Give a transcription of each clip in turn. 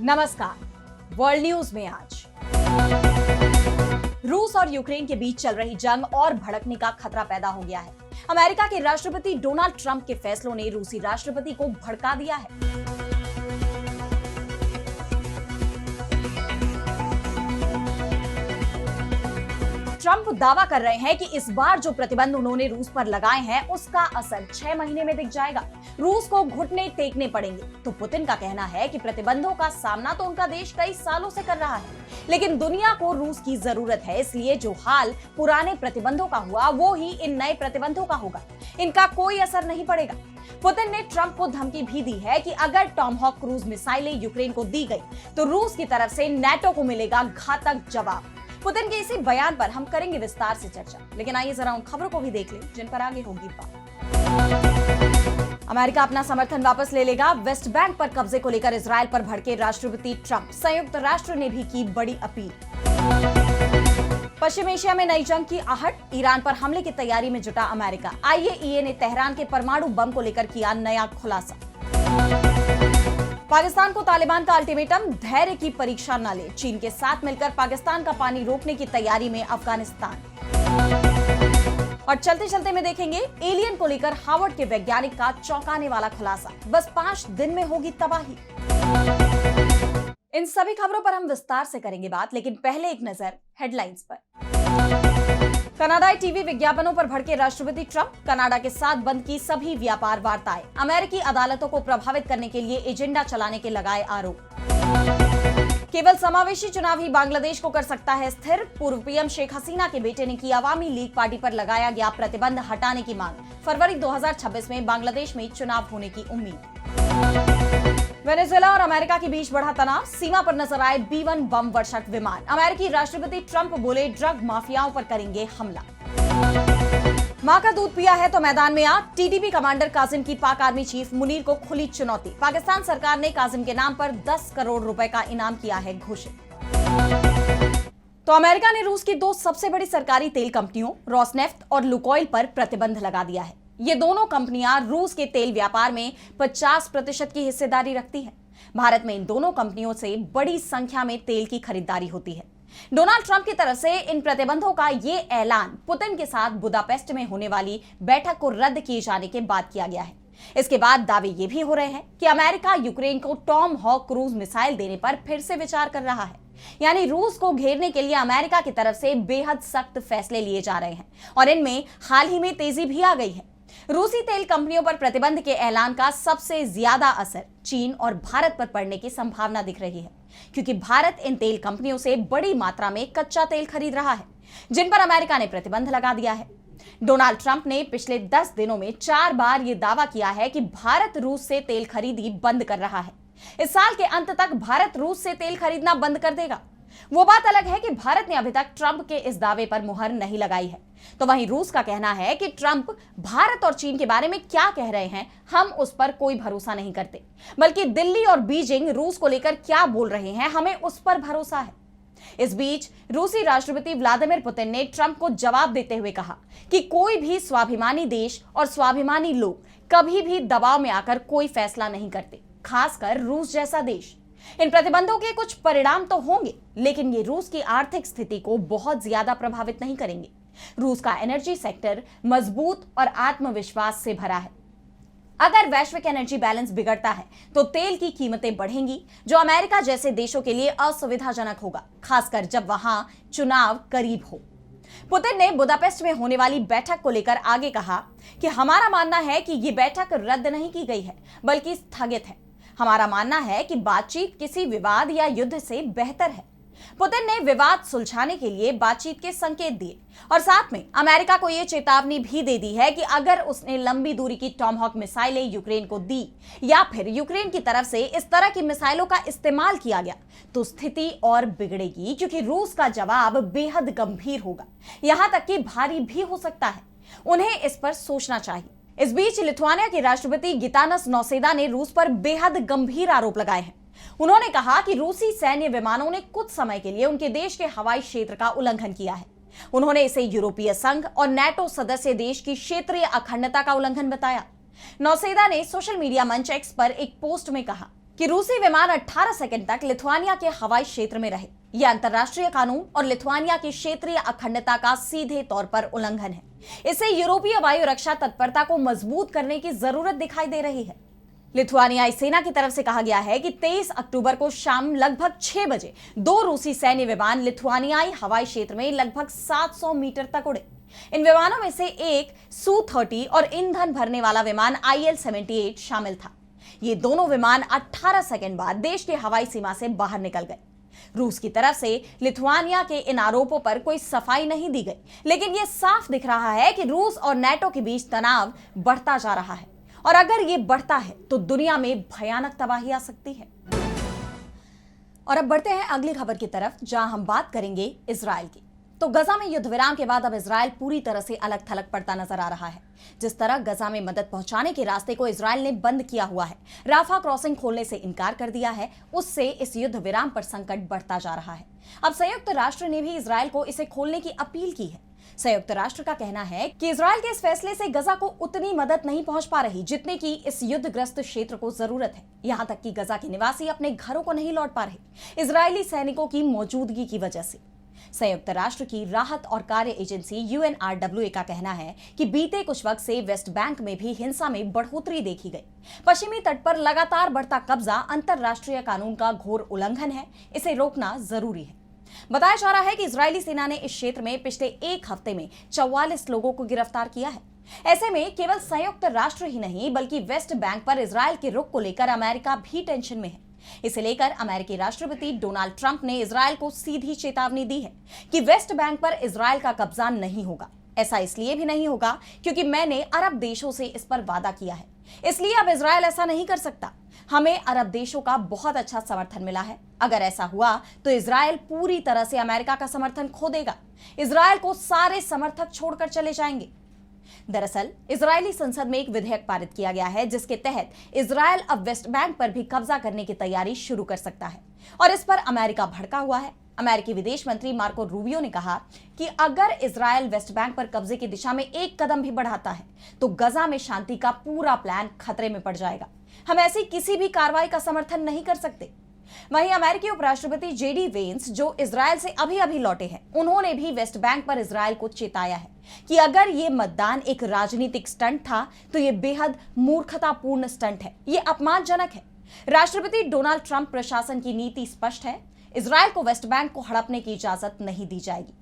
नमस्कार। World news में आज रूस और यूक्रेन के बीच चल रही जंग और भड़कने का खतरा पैदा हो गया है। अमेरिका के राष्ट्रपति डोनाल्ड ट्रंप के फैसलों ने रूसी राष्ट्रपति को भड़का दिया है। ट्रंप दावा कर रहे हैं कि इस बार जो प्रतिबंध उन्होंने रूस पर लगाए हैं उसका असर 6 महीने में दिख जाएगा। रूस को घुटने टेकने पड़ेंगे। तो पुतिन का कहना है कि प्रतिबंधों का सामना तो उनका देश कई सालों से कर रहा है, लेकिन दुनिया को रूस की जरूरत है, इसलिए जो हाल पुराने प्रतिबंधों का हुआ वो ही इन नए प्रतिबंधों का होगा। इनका कोई असर नहीं पड़ेगा। पुतिन ने ट्रंप को धमकी भी दी है कि अगर टॉमहॉक क्रूज मिसाइलें यूक्रेन को दी गई तो रूस की तरफ से नाटो को मिलेगा घातक जवाब। पुतिन के इसी बयान पर हम करेंगे विस्तार से चर्चा, लेकिन आइए जरा उन खबरों को भी देख लें जिन पर आगे होगी बात। अमेरिका अपना समर्थन वापस ले लेगा। वेस्ट बैंक पर कब्जे को लेकर इजरायल पर भड़के राष्ट्रपति ट्रंप। संयुक्त राष्ट्र ने भी की बड़ी अपील। पश्चिम एशिया में नई जंग की आहट। ईरान पर हमले की तैयारी में जुटा अमेरिका। IAEA ने तेहरान के परमाणु बम को लेकर किया नया खुलासा। पाकिस्तान को तालिबान का अल्टीमेटम, धैर्य की परीक्षा न ले। चीन के साथ मिलकर पाकिस्तान का पानी रोकने की तैयारी में अफगानिस्तान। और चलते चलते में देखेंगे एलियन को लेकर हार्वर्ड के वैज्ञानिक का चौंकाने वाला खुलासा। बस 5 दिन में होगी तबाही। इन सभी खबरों पर हम विस्तार से करेंगे बात, लेकिन पहले एक नजर हेडलाइंस पर। कनाडाई टीवी विज्ञापनों पर भड़के राष्ट्रपति ट्रंप। कनाडा के साथ बंद की सभी व्यापार वार्ताएं। अमेरिकी अदालतों को प्रभावित करने के लिए एजेंडा चलाने के लगाए आरोप। केवल समावेशी चुनाव ही बांग्लादेश को कर सकता है स्थिर। पूर्व पीएम शेख हसीना के बेटे ने की अवामी लीग पार्टी पर लगाया गया प्रतिबंध हटाने की मांग। फरवरी 2026 में बांग्लादेश में चुनाव होने की उम्मीद। वेनेजुएला और अमेरिका के बीच बढ़ा तनाव। सीमा पर नजर आए B-1 बम वर्षक विमान। अमेरिकी राष्ट्रपति ट्रंप बोले ड्रग माफियाओं पर करेंगे हमला। मां का दूध पिया है तो मैदान में आ। TTP कमांडर काजिम की पाक आर्मी चीफ मुनीर को खुली चुनौती। पाकिस्तान सरकार ने काजिम के नाम पर 10 करोड़ रुपए का इनाम किया है घोषित। तो अमेरिका ने रूस की 2 सबसे बड़ी सरकारी तेल कंपनियों रोसनेफ्ट और लुकोइल पर प्रतिबंध लगा दिया है। ये दोनों कंपनियां रूस के तेल व्यापार में 50% की हिस्सेदारी रखती हैं। भारत में इन दोनों कंपनियों से बड़ी संख्या में तेल की खरीदारी होती है। डोनाल्ड ट्रंप की तरफ से इन प्रतिबंधों का ये ऐलान पुतिन के साथ बुदापेस्ट में होने वाली बैठक को रद्द किए जाने के बाद किया गया है। इसके बाद दावे ये भी हो रहे हैं कि अमेरिका यूक्रेन को टॉमहॉक क्रूज मिसाइल देने पर फिर से विचार कर रहा है। यानी रूस को घेरने के लिए अमेरिका की तरफ से बेहद सख्त फैसले लिए जा रहे हैं और इनमें हाल ही में तेजी भी आ गई है। रूसी तेल कंपनियों पर प्रतिबंध के ऐलान का सबसे ज्यादा असर चीन और भारत पर पड़ने की संभावना दिख रही है, क्योंकि भारत इन तेल कंपनियों से बड़ी मात्रा में कच्चा तेल खरीद रहा है, जिन पर अमेरिका ने प्रतिबंध लगा दिया है। डोनाल्ड ट्रंप ने पिछले 10 दिनों में 4 बार यह दावा किया है कि भारत रूस से तेल खरीदी बंद कर रहा है। इस साल के अंत तक भारत रूस से तेल खरीदना बंद कर देगा। वो बात अलग है कि भारत ने अभी तक ट्रंप के इस दावे पर मुहर नहीं लगाई है। तो वहीं रूस का कहना है कि ट्रंप भारत और चीन के बारे में क्या कह रहे हैं हम उस पर कोई भरोसा नहीं करते, बल्कि दिल्ली और बीजिंग रूस को लेकर क्या बोल रहे हैं हमें उस पर भरोसा है। इस बीच रूसी राष्ट्रपति व्लादिमीर पुतिन ने ट्रंप को जवाब देते हुए कहा कि कोई भी स्वाभिमानी देश और स्वाभिमानी लोग कभी भी दबाव में आकर कोई फैसला नहीं करते, खासकर रूस जैसा देश। इन प्रतिबंधों के कुछ परिणाम तो होंगे, लेकिन ये रूस की आर्थिक स्थिति को बहुत ज्यादा प्रभावित नहीं करेंगे। रूस का एनर्जी सेक्टर मजबूत और आत्मविश्वास से भरा है। अगर वैश्विक एनर्जी बैलेंस बिगड़ता है तो तेल की कीमतें बढ़ेंगी, जो अमेरिका जैसे देशों के लिए असुविधाजनक होगा, खासकर जब वहां चुनाव करीब हो। पुतिन ने बुदापेस्ट में होने वाली बैठक को लेकर आगे कहा कि हमारा मानना है कि ये बैठक रद्द नहीं की गई है, बल्कि स्थगित है। हमारा मानना है कि बातचीत किसी विवाद या युद्ध से बेहतर है। पुतिन ने विवाद सुलझाने के लिए बातचीत के संकेत दिए और साथ में अमेरिका को यह चेतावनी भी दे दी है कि अगर उसने लंबी दूरी की टॉमहॉक मिसाइलें यूक्रेन को दी या फिर यूक्रेन की तरफ से इस तरह की मिसाइलों का इस्तेमाल किया गया तो स्थिति और बिगड़ेगी, क्योंकि रूस का जवाब बेहद गंभीर होगा, यहां तक कि भारी भी हो सकता है। उन्हें इस पर सोचना चाहिए। इस बीच लिथुआनिया के राष्ट्रपति गितानस नौसेदा ने रूस पर बेहद गंभीर आरोप लगाए हैं। उन्होंने कहा कि रूसी सैन्य विमानों ने कुछ समय के लिए उनके देश के हवाई क्षेत्र का उल्लंघन किया है। उन्होंने इसे यूरोपीय संघ और नाटो सदस्य देश की क्षेत्रीय अखंडता का उल्लंघन बताया। नौसेदा ने सोशल मीडिया मंच एक्स पर एक पोस्ट में कहा कि रूसी विमान 18 सेकंड तक लिथुआनिया के हवाई क्षेत्र में रहे। यह अंतर्राष्ट्रीय कानून और लिथुआनिया की क्षेत्रीय अखंडता का सीधे तौर पर उल्लंघन है। इससे यूरोपीय वायु रक्षा तत्परता को मजबूत करने की जरूरत दिखाई दे रही है। लिथुआनियाई सेना की तरफ से कहा गया है कि 23 अक्टूबर को शाम लगभग 6 बजे 2 रूसी सैन्य विमान लिथुआनियाई हवाई क्षेत्र में लगभग 700 मीटर तक उड़े। इन विमानों में से एक Su-30 और ईंधन भरने वाला विमान IL-78 शामिल था। ये दोनों विमान 18 सेकंड बाद देश की हवाई सीमा से बाहर निकल गए। रूस की तरफ से लिथुआनिया के इन आरोपों पर कोई सफाई नहीं दी गई, लेकिन यह साफ दिख रहा है कि रूस और नाटो के बीच तनाव बढ़ता जा रहा है और अगर यह बढ़ता है तो दुनिया में भयानक तबाही आ सकती है। और अब बढ़ते हैं अगली खबर की तरफ, जहां हम बात करेंगे इजराइल की। तो गजा में युद्ध विराम के बाद अब इजराइल पूरी तरह से अलग थलग पड़ता नजर आ रहा है। जिस तरह गजा में मदद पहुंचाने के रास्ते को इजराइल ने बंद किया हुआ है, राफा क्रॉसिंग खोलने से इनकार कर दिया है, उससे इस युद्ध विराम पर संकट बढ़ता जा रहा है। अब संयुक्त राष्ट्र ने भी इजराइल को इसे खोलने की अपील की है। संयुक्त राष्ट्र का कहना है कि इजराइल के इस फैसले से गजा को उतनी मदद नहीं पहुंच पा रही जितने की इस युद्धग्रस्त क्षेत्र को जरूरत है। यहां तक कि गजा के निवासी अपने घरों को नहीं लौट पा रहे इजरायली सैनिकों की मौजूदगी की वजह से। संयुक्त राष्ट्र की राहत और कार्य एजेंसी UNRWA का कहना है कि बीते कुछ वक्त से वेस्ट बैंक में भी हिंसा में बढ़ोतरी देखी गई। पश्चिमी तट पर लगातार बढ़ता कब्जा अंतरराष्ट्रीय कानून का घोर उल्लंघन है, इसे रोकना जरूरी है। बताया जा रहा है कि इजरायली सेना ने इस क्षेत्र में पिछले एक हफ्ते में 44 लोगों को गिरफ्तार किया है। ऐसे में केवल संयुक्त राष्ट्र ही नहीं बल्कि वेस्ट बैंक पर इजरायल के रुख को लेकर अमेरिका भी टेंशन में है। इसे लेकर अमेरिकी राष्ट्रपति डोनाल्ड ट्रंप ने इजरायल को सीधी चेतावनी दी है कि वेस्ट बैंक पर इजरायल का कब्जा नहीं होगा। ऐसा इसलिए भी नहीं होगा क्योंकि मैंने अरब देशों से इस पर वादा किया है, इसलिए अब इजरायल ऐसा नहीं कर सकता। हमें अरब देशों का बहुत अच्छा समर्थन मिला है। अगर ऐसा हुआ तो इजरायल पूरी तरह से अमेरिका का समर्थन खो देगा। इजरायल को सारे समर्थक छोड़कर चले जाएंगे। दरअसल इजरायली संसद में एक विधेयक पारित किया गया है जिसके तहत इजरायल अब वेस्ट बैंक पर भी कब्जा करने की तैयारी शुरू कर सकता है और इस पर अमेरिका भड़का हुआ है। अमेरिकी विदेश मंत्री मार्को रूबियो ने कहा कि अगर इजरायल वेस्ट बैंक पर कब्जे की दिशा में एक कदम भी बढ़ाता है तो गजा में शांति का पूरा प्लान खतरे में पड़ जाएगा। हम ऐसी किसी भी कार्रवाई का समर्थन नहीं कर सकते। वहीं अमेरिकी उपराष्ट्रपति JD वेंस जो इजरायल से अभी अभी लौटे हैं, उन्होंने भी वेस्ट बैंक पर इजरायल को चेताया है कि अगर ये मतदान एक राजनीतिक स्टंट था तो ये बेहद मूर्खतापूर्ण स्टंट है, ये अपमानजनक है। राष्ट्रपति डोनाल्ड ट्रंप प्रशासन की नीति स्पष्ट है, इजरायल को वेस्ट बैंक को हड़पने की इजाजत नहीं दी जाएगी।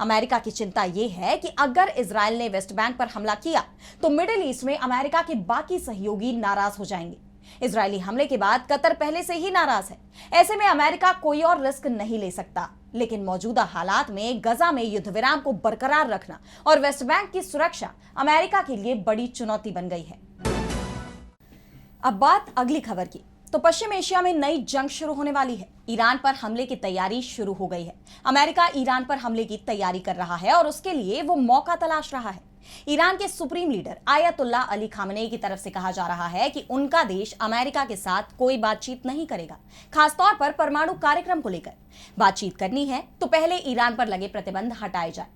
अमेरिका की चिंता यह है कि अगर इजरायल ने वेस्ट बैंक पर हमला किया तो मिडिल ईस्ट में अमेरिका के बाकी सहयोगी नाराज हो जाएंगे। इजरायली हमले के बाद कतर पहले से ही नाराज है। ऐसे में अमेरिका कोई और रिस्क नहीं ले सकता, लेकिन मौजूदा हालात में गजा में युद्ध विराम को बरकरार रखना और वेस्ट बैंक की सुरक्षा अमेरिका के लिए बड़ी चुनौती बन गई है। अब बात अगली खबर की, तो पश्चिम एशिया में नई जंग शुरू होने वाली है। ईरान पर हमले की तैयारी शुरू हो गई है। अमेरिका ईरान पर हमले की तैयारी कर रहा है और उसके लिए वो मौका तलाश रहा है। ईरान के supreme leader ayatollah Ali Khamenei की तरफ से कहा जा रहा है कि उनका देश अमेरिका के साथ कोई बातचीत नहीं करेगा, खासतौर पर परमाणु कार्यक्रम को लेकर। बातचीत करनी है तो पहले ईरान पर लगे प्रतिबंध हटाए जाए।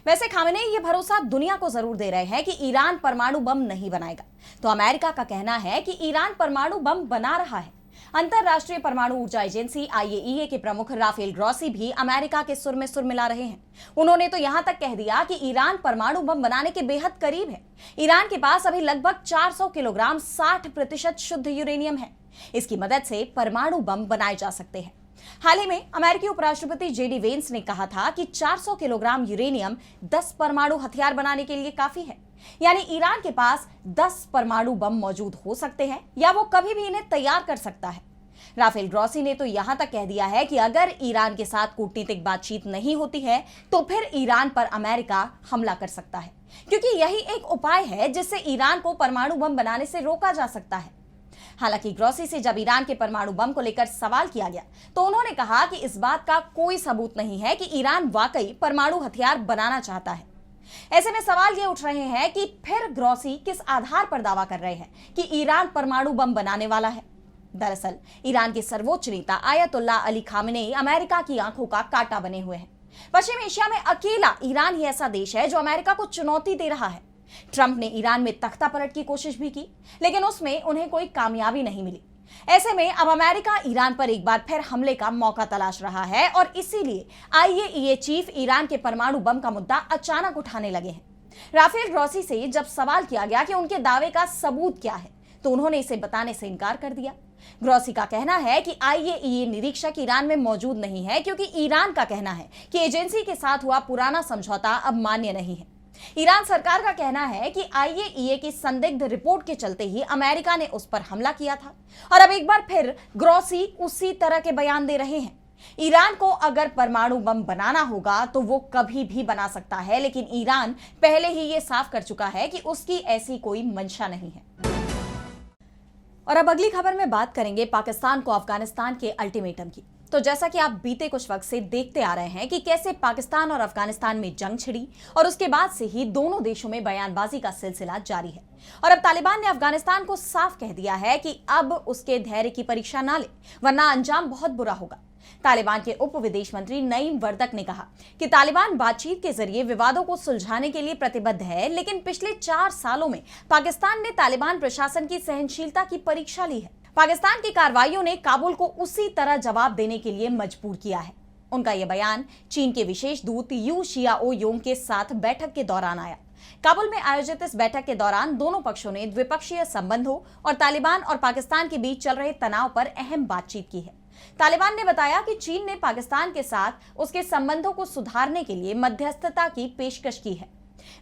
वैसे खामेनेई ये भरोसा दुनिया को जरूर दे रहे हैं कि ईरान परमाणु बम नहीं बनाएगा, तो अमेरिका का कहना है कि ईरान परमाणु बम बना रहा है। अंतरराष्ट्रीय परमाणु ऊर्जा एजेंसी IAEA के प्रमुख राफेल ग्रॉसी भी अमेरिका के सुर में सुर मिला रहे हैं। उन्होंने तो यहां तक कह दिया कि ईरान परमाणु बम बनाने के बेहद करीब है। ईरान के पास अभी लगभग 400 किलोग्राम 60% शुद्ध यूरेनियम है। इसकी मदद से परमाणु बम बनाए जा सकते हैं। हाल ही में अमेरिकी उपराष्ट्रपति JD वेंस ने कहा था कि 400 किलोग्राम यूरेनियम 10 परमाणु हथियार बनाने के लिए काफी है। यानी ईरान के पास 10 परमाणु बम मौजूद हो सकते हैं या वो कभी भी इन्हें तैयार कर सकता है। राफेल ग्रॉसी ने तो यहां तक कह दिया है कि अगर ईरान के साथ कूटनीतिक बातचीत नहीं होती है तो फिर ईरान पर अमेरिका हमला कर सकता है, क्योंकि यही एक उपाय है जिससे ईरान को परमाणु बम बनाने से रोका जा सकता है। हालांकि ग्रॉसी से जब ईरान के परमाणु बम को लेकर सवाल किया गया तो उन्होंने कहा कि इस बात का कोई सबूत नहीं है कि ईरान वाकई परमाणु हथियार बनाना चाहता है। ऐसे में सवाल ये उठ रहे हैं कि फिर ग्रॉसी किस आधार पर दावा कर रहे हैं कि ईरान परमाणु बम बनाने वाला है। दरअसल ईरान के सर्वोच्च नेता आयतुल्ला अली खामेनेई अमेरिका की आंखों का कांटा बने हुए हैं। पश्चिम एशिया में अकेला ईरान ही ऐसा देश है जो अमेरिका को चुनौती दे रहा है। ट्रंप ने ईरान में तख्ता पलट की कोशिश भी की, लेकिन उसमें उन्हें कोई कामयाबी नहीं मिली। ऐसे में अब अमेरिका ईरान पर एक बार फिर हमले का मौका तलाश रहा है और इसीलिए आईएईए चीफ ईरान के परमाणु बम का मुद्दा अचानक उठाने लगे हैं। राफेल ग्रॉसी से जब सवाल किया गया कि उनके दावे का सबूत क्या है, तो उन्होंने इसे बताने से इनकार कर दिया। ग्रॉसी का कहना है कि आईएईए निरीक्षक ईरान में मौजूद नहीं है क्योंकि ईरान का कहना है कि एजेंसी के साथ हुआ पुराना समझौता अब मान्य नहीं है। ईरान सरकार का कहना है कि आईएईए की संदिग्ध रिपोर्ट के चलते ही अमेरिका ने उस पर हमला किया था और अब एक बार फिर ग्रॉसी उसी तरह के बयान दे रहे हैं। ईरान को अगर परमाणु बम बनाना होगा तो वो कभी भी बना सकता है, लेकिन ईरान पहले ही ये साफ कर चुका है कि उसकी ऐसी कोई मंशा नहीं है। और अब अगली खबर में बात करेंगे पाकिस्तान को अफगानिस्तान के अल्टीमेटम की। तो जैसा कि आप बीते कुछ वक्त से देखते आ रहे हैं कि कैसे पाकिस्तान और अफगानिस्तान में जंग छिड़ी और उसके बाद से ही दोनों देशों में बयानबाजी का सिलसिला जारी है। और अब तालिबान ने अफगानिस्तान को साफ कह दिया है कि अब उसके धैर्य की परीक्षा ना ले, वरना अंजाम बहुत बुरा होगा। तालिबान के उप विदेश मंत्री नईम वर्दक ने कहा कि तालिबान बातचीत के जरिए विवादों को सुलझाने के लिए प्रतिबद्ध है, लेकिन पिछले 4 सालों में पाकिस्तान ने तालिबान प्रशासन की सहनशीलता की परीक्षा ली है। पाकिस्तान की कार्रवाइयों ने काबुल को उसी तरह जवाब देने के लिए मजबूर किया है। उनका यह बयान चीन के विशेष दूत यू शियाओ योंग के साथ बैठक के दौरान आया। काबुल में आयोजित इस बैठक के दौरान दोनों पक्षों ने द्विपक्षीय संबंधों और तालिबान और पाकिस्तान के बीच चल रहे तनाव पर अहम बातचीत की है। तालिबान ने बताया कि चीन ने पाकिस्तान के साथ उसके संबंधों को सुधारने के लिए मध्यस्थता की पेशकश की है।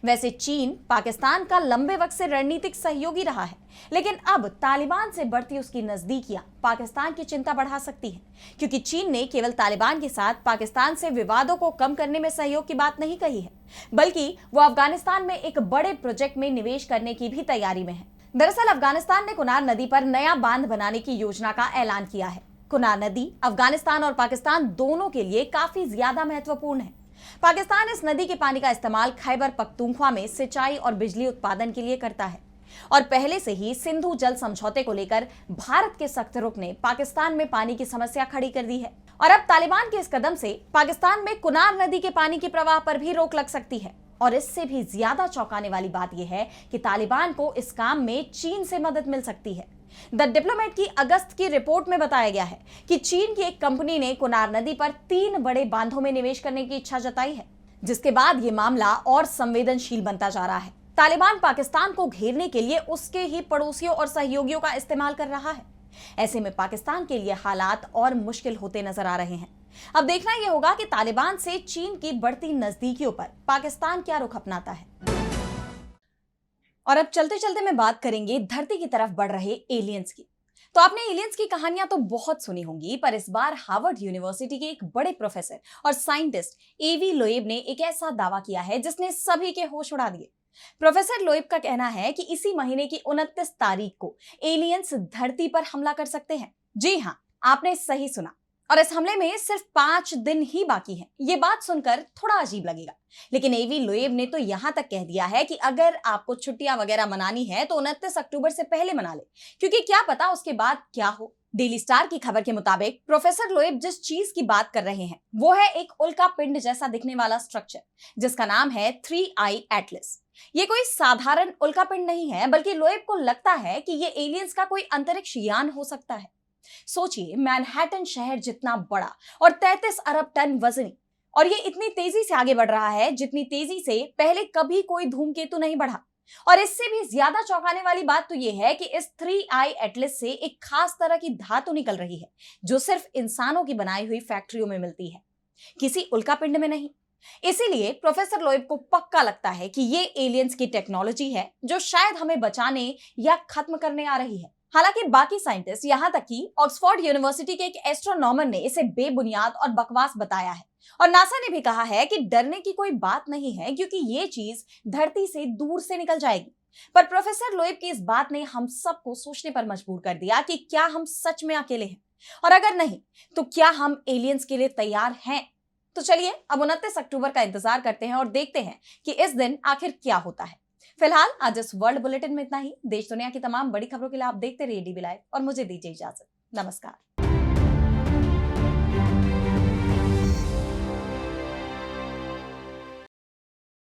वैसे चीन पाकिस्तान का लंबे वक्त से रणनीतिक सहयोगी रहा है, लेकिन अब तालिबान से बढ़ती उसकी नजदीकियां पाकिस्तान की चिंता बढ़ा सकती है, क्योंकि चीन ने केवल तालिबान के साथ पाकिस्तान से विवादों को कम करने में सहयोग की बात नहीं कही है, बल्कि वो अफगानिस्तान में एक बड़े प्रोजेक्ट में निवेश करने की भी तैयारी में है। दरअसल अफगानिस्तान ने कुनार नदी पर नया बांध बनाने की योजना का ऐलान किया है। कुनार नदी अफगानिस्तान और पाकिस्तान दोनों के लिए काफी ज्यादा महत्वपूर्ण है। पाकिस्तान इस नदी के पानी का इस्तेमाल खैबर पख्तूनख्वा में सिंचाई और बिजली उत्पादन के लिए करता है और पहले से ही सिंधु जल समझौते को लेकर भारत के सख्त रुख ने पाकिस्तान में पानी की समस्या खड़ी कर दी है। और अब तालिबान के इस कदम से पाकिस्तान में कुनार नदी के पानी के प्रवाह पर भी रोक लग सकती है। और इससे भी ज्यादा चौंकाने वाली बात यह है कि तालिबान को इस काम में चीन से मदद मिल सकती है। द डिप्लोमेट की अगस्त की रिपोर्ट में बताया गया है कि चीन की एक कंपनी ने कुनार नदी पर 3 बड़े बांधों में निवेश करने की इच्छा जताई है, जिसके बाद यह मामला और संवेदनशील बनता जा रहा है। तालिबान पाकिस्तान को घेरने के लिए उसके ही पड़ोसियों और सहयोगियों का इस्तेमाल कर रहा है। ऐसे में पाकिस्तान के लिए हालात और मुश्किल होते नजर आ रहे हैं। अब देखना यह होगा कि तालिबान से चीन की बढ़ती नजदीकियों पर पाकिस्तान क्या रुख अपनाता है। और अब चलते चलते मैं बात करेंगे धरती की तरफ बढ़ रहे एलियंस की। तो आपने एलियंस की कहानियां तो बहुत सुनी होंगी, पर इस बार हार्वर्ड यूनिवर्सिटी के एक बड़े प्रोफेसर और साइंटिस्ट एवी लोएब ने एक ऐसा दावा किया है जिसने सभी के होश उड़ा दिए। प्रोफेसर लोएब का कहना है कि इसी महीने की 29 तारीख को एलियंस धरती पर हमला कर सकते हैं। जी हाँ, आपने सही सुना, और इस हमले में सिर्फ 5 दिन ही बाकी हैं। ये बात सुनकर थोड़ा अजीब लगेगा, लेकिन एवी लोएब ने तो यहां तक कह दिया है कि अगर आपको छुट्टियां वगैरह मनानी है तो 29 अक्टूबर से पहले मना ले, क्योंकि क्या पता उसके बाद क्या हो। डेली स्टार की खबर के मुताबिक प्रोफेसर लोएब जिस चीज की बात कर रहे हैं वो है एक उल्का पिंड जैसा दिखने वाला स्ट्रक्चर, जिसका नाम है 3I एटलस। ये कोई साधारण उल्का पिंड नहीं है, बल्कि लोएब को लगता है कि ये एलियंस का कोई अंतरिक्ष यान हो सकता है। सोचिए, मैनहट्टन शहर जितना बड़ा और 33 अरब टन वजनी, और ये इतनी तेजी से आगे बढ़ रहा है जितनी तेजी से पहले कभी कोई धूमकेतु नहीं बढ़ा। और इससे भी ज्यादा चौंकाने वाली बात तो ये है कि इस 3I एटलस से एक खास तरह की धातु निकल रही है जो सिर्फ इंसानों की बनाई हुई फैक्ट्रियों में मिलती है, किसी उल्कापिंड में नहीं। इसीलिए प्रोफेसर लोएब को पक्का लगता है कि ये एलियंस की टेक्नोलॉजी है जो शायद हमें बचाने या खत्म करने आ रही है। हालांकि बाकी साइंटिस्ट, यहां तक कि ऑक्सफोर्ड यूनिवर्सिटी के एक एस्ट्रोनॉमर ने इसे बेबुनियाद और बकवास बताया है, और नासा ने भी कहा है कि डरने की कोई बात नहीं है क्योंकि ये चीज धरती से दूर से निकल जाएगी। पर प्रोफेसर लोएब की इस बात ने हम सबको सोचने पर मजबूर कर दिया कि क्या हम सच में अकेले हैं, और अगर नहीं तो क्या हम एलियंस के लिए तैयार हैं। तो चलिए अब 29 अक्टूबर का इंतजार करते हैं और देखते हैं कि इस दिन आखिर क्या होता है। फिलहाल आज इस वर्ल्ड बुलेटिन में इतना ही। देश दुनिया की तमाम बड़ी खबरों के लिए आप देखते रहिए डीबी लाइव, और मुझे दीजिए इजाजत। नमस्कार।